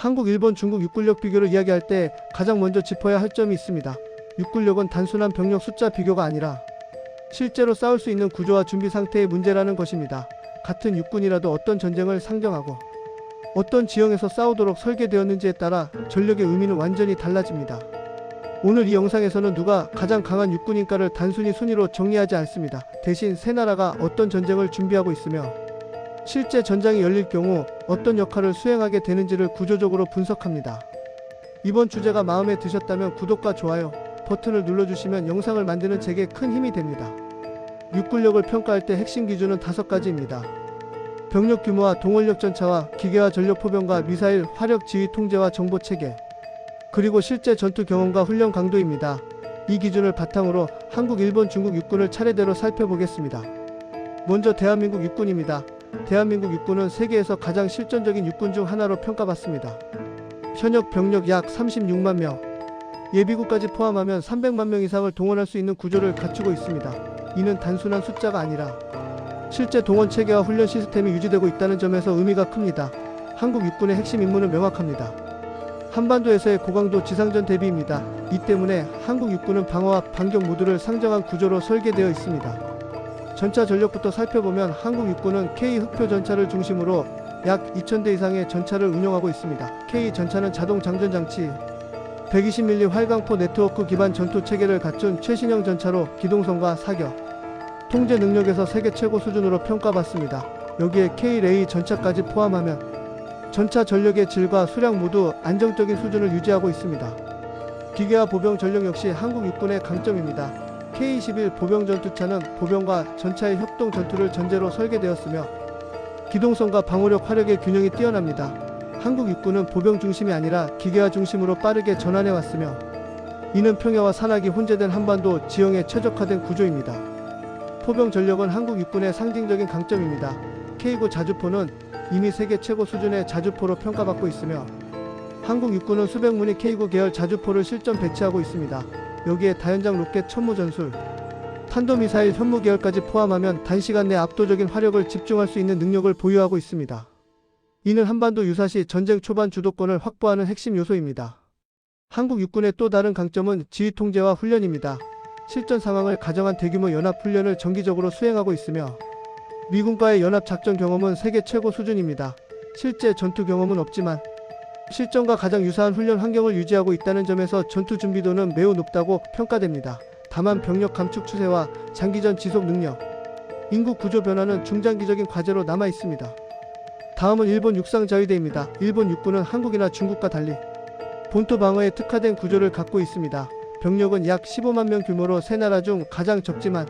한국, 일본, 중국 육군력 비교를 이야기할 때 가장 먼저 짚어야 할 점이 있습니다. 육군력은 단순한 병력 숫자 비교가 아니라 실제로 싸울 수 있는 구조와 준비 상태의 문제라는 것입니다. 같은 육군이라도 어떤 전쟁을 상정하고 어떤 지형에서 싸우도록 설계되었는지에 따라 전력의 의미는 완전히 달라집니다. 오늘 이 영상에서는 누가 가장 강한 육군인가를 단순히 순위로 정리하지 않습니다. 대신 세 나라가 어떤 전쟁을 준비하고 있으며 실제 전장이 열릴 경우 어떤 역할을 수행하게 되는지를 구조적으로 분석합니다. 이번 주제가 마음에 드셨다면 구독과 좋아요 버튼을 눌러주시면 영상을 만드는 제게 큰 힘이 됩니다. 육군력을 평가할 때 핵심 기준은 5가지입니다. 병력 규모와 동원력 전차와 기계화 전력 포병과 미사일 화력 지휘 통제와 정보 체계, 그리고 실제 전투 경험과 훈련 강도입니다. 이 기준을 바탕으로 한국, 일본, 중국 육군을 차례대로 살펴보겠습니다. 먼저 대한민국 육군입니다. 대한민국 육군은 세계에서 가장 실전적인 육군 중 하나로 평가받습니다. 현역 병력 약 36만 명, 예비군까지 포함하면 300만 명 이상을 동원할 수 있는 구조를 갖추고 있습니다. 이는 단순한 숫자가 아니라 실제 동원 체계와 훈련 시스템이 유지되고 있다는 점에서 의미가 큽니다. 한국 육군의 핵심 임무는 명확합니다. 한반도에서의 고강도 지상전 대비입니다. 이 때문에 한국 육군은 방어와 반격 모두를 상정한 구조로 설계되어 있습니다. 전차 전력부터 살펴보면 한국 육군은 K 흑표 전차를 중심으로 약 2000대 이상의 전차를 운영하고 있습니다. K 전차는 자동 장전 장치, 120mm 활강포 네트워크 기반 전투 체계를 갖춘 최신형 전차로 기동성과 사격, 통제 능력에서 세계 최고 수준으로 평가받습니다. 여기에 K-레이 전차까지 포함하면 전차 전력의 질과 수량 모두 안정적인 수준을 유지하고 있습니다. 기계화 보병 전력 역시 한국 육군의 강점입니다. K-21 보병 전투차는 보병과 전차의 협동 전투를 전제로 설계되었으며 기동성과 방어력, 화력의 균형이 뛰어납니다. 한국 육군은 보병 중심이 아니라 기계화 중심으로 빠르게 전환해 왔으며 이는 평야와 산악이 혼재된 한반도 지형에 최적화된 구조입니다. 포병 전력은 한국 육군의 상징적인 강점입니다. K9 자주포는 이미 세계 최고 수준의 자주포로 평가받고 있으며 한국 육군은 수백 문의 K9 계열 자주포를 실전 배치하고 있습니다. 여기에 다연장 로켓 천무 전술, 탄도미사일 현무 계열까지 포함하면 단시간 내 압도적인 화력을 집중할 수 있는 능력을 보유하고 있습니다. 이는 한반도 유사시 전쟁 초반 주도권을 확보하는 핵심 요소입니다. 한국 육군의 또 다른 강점은 지휘 통제와 훈련입니다. 실전 상황을 가정한 대규모 연합훈련을 정기적으로 수행하고 있으며 미군과의 연합작전 경험은 세계 최고 수준입니다. 실제 전투 경험은 없지만 실전과 가장 유사한 훈련 환경을 유지하고 있다는 점에서 전투 준비도는 매우 높다고 평가됩니다. 다만 병력 감축 추세와 장기전 지속 능력, 인구 구조 변화는 중장기적인 과제로 남아 있습니다. 다음은 일본 육상자위대입니다. 일본 육군은 한국이나 중국과 달리 본토 방어에 특화된 구조를 갖고 있습니다. 병력은 약 15만 명 규모로 세 나라 중 가장 적지만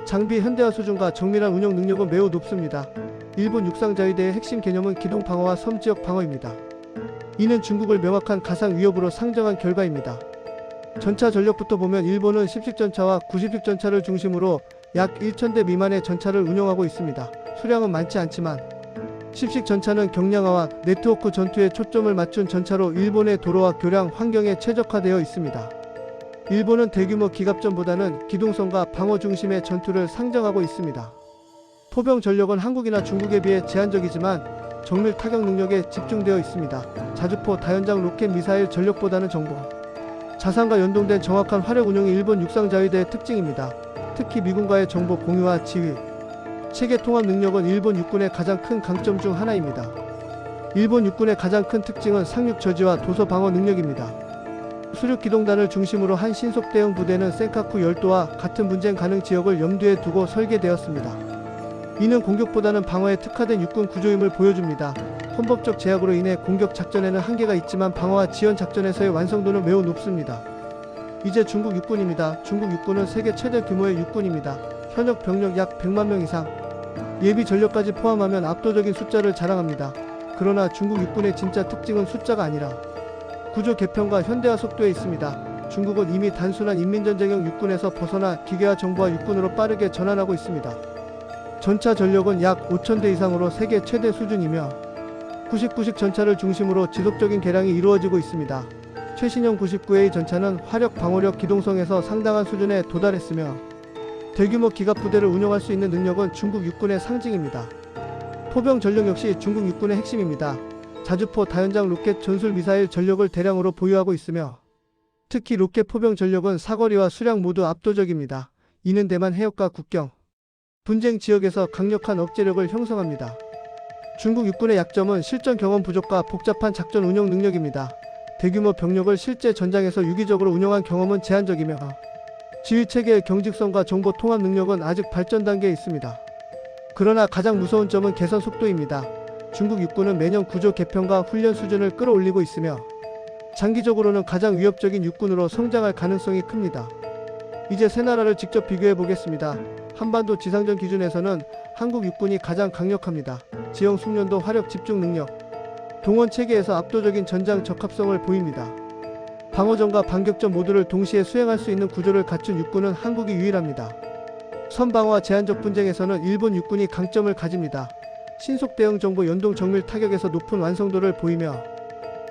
장비 현대화 수준과 정밀한 운영 능력은 매우 높습니다. 일본 육상자위대의 핵심 개념은 기동 방어와 섬 지역 방어입니다. 이는 중국을 명확한 가상 위협으로 상정한 결과입니다. 전차 전력부터 보면 일본은 10식 전차와 90식 전차를 중심으로 약 1000대 미만의 전차를 운영하고 있습니다. 수량은 많지 않지만 10식 전차는 경량화와 네트워크 전투에 초점을 맞춘 전차로 일본의 도로와 교량 환경에 최적화되어 있습니다. 일본은 대규모 기갑전보다는 기동성과 방어 중심의 전투를 상정하고 있습니다. 포병 전력은 한국이나 중국에 비해 제한적이지만 정밀 타격 능력에 집중되어 있습니다. 자주포, 다연장 로켓, 미사일 전력보다는 정보, 자산과 연동된 정확한 화력 운용이 일본 육상자위대의 특징입니다. 특히 미군과의 정보 공유와 지휘, 체계 통합 능력은 일본 육군의 가장 큰 강점 중 하나입니다. 일본 육군의 가장 큰 특징은 상륙 저지와 도서 방어 능력입니다. 수륙 기동단을 중심으로 한 신속 대응 부대는 센카쿠 열도와 같은 분쟁 가능 지역을 염두에 두고 설계되었습니다. 이는 공격보다는 방어에 특화된 육군 구조임을 보여줍니다. 헌법적 제약으로 인해 공격 작전에는 한계가 있지만 방어와 지연 작전에서의 완성도는 매우 높습니다. 이제 중국 육군입니다. 중국 육군은 세계 최대 규모의 육군입니다. 현역 병력 약 100만 명 이상, 예비 전력까지 포함하면 압도적인 숫자를 자랑합니다. 그러나 중국 육군의 진짜 특징은 숫자가 아니라 구조 개편과 현대화 속도에 있습니다. 중국은 이미 단순한 인민전쟁형 육군에서 벗어나 기계화 정보화 육군으로 빠르게 전환하고 있습니다. 전차 전력은 약 5000대 이상으로 세계 최대 수준이며 99식 전차를 중심으로 지속적인 개량이 이루어지고 있습니다. 최신형 99A 전차는 화력, 방어력, 기동성에서 상당한 수준에 도달했으며 대규모 기갑부대를 운영할 수 있는 능력은 중국 육군의 상징입니다. 포병 전력 역시 중국 육군의 핵심입니다. 자주포 다연장 로켓 전술 미사일 전력을 대량으로 보유하고 있으며 특히 로켓 포병 전력은 사거리와 수량 모두 압도적입니다. 이는 대만 해역과 국경, 분쟁 지역에서 강력한 억제력을 형성합니다. 중국 육군의 약점은 실전 경험 부족과 복잡한 작전 운영 능력입니다. 대규모 병력을 실제 전장에서 유기적으로 운영한 경험은 제한적이며 지휘체계의 경직성과 정보 통합 능력은 아직 발전 단계에 있습니다. 그러나 가장 무서운 점은 개선 속도입니다. 중국 육군은 매년 구조 개편과 훈련 수준을 끌어올리고 있으며 장기적으로는 가장 위협적인 육군으로 성장할 가능성이 큽니다. 이제 세 나라를 직접 비교해 보겠습니다. 한반도 지상전 기준에서는 한국 육군이 가장 강력합니다. 지형 숙련도 화력 집중 능력, 동원 체계에서 압도적인 전장 적합성을 보입니다. 방어전과 반격전 모두를 동시에 수행할 수 있는 구조를 갖춘 육군은 한국이 유일합니다. 선방어와 제한적 분쟁에서는 일본 육군이 강점을 가집니다. 신속 대응 정보 연동 정밀 타격에서 높은 완성도를 보이며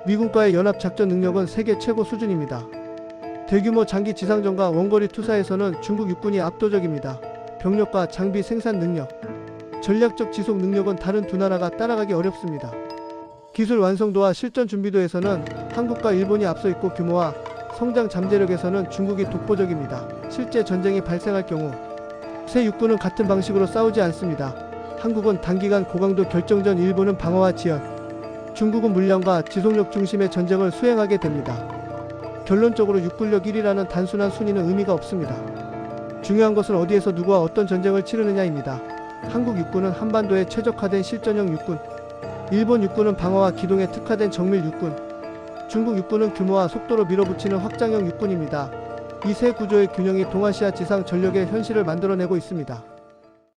미군과의 연합 작전 능력은 세계 최고 수준입니다. 대규모 장기 지상전과 원거리 투사에서는 중국 육군이 압도적입니다. 병력과 장비 생산 능력, 전략적 지속 능력은 다른 두 나라가 따라가기 어렵습니다. 기술 완성도와 실전 준비도에서는 한국과 일본이 앞서 있고 규모와 성장 잠재력에서는 중국이 독보적입니다. 실제 전쟁이 발생할 경우 세 육군은 같은 방식으로 싸우지 않습니다. 한국은 단기간 고강도 결정전, 일본은 방어와 지연, 중국은 물량과 지속력 중심의 전쟁을 수행하게 됩니다. 결론적으로 육군력 1위라는 단순한 순위는 의미가 없습니다. 중요한 것은 어디에서 누구와 어떤 전쟁을 치르느냐입니다. 한국 육군은 한반도에 최적화된 실전형 육군, 일본 육군은 방어와 기동에 특화된 정밀 육군, 중국 육군은 규모와 속도로 밀어붙이는 확장형 육군입니다. 이 세 구조의 균형이 동아시아 지상 전력의 현실을 만들어내고 있습니다.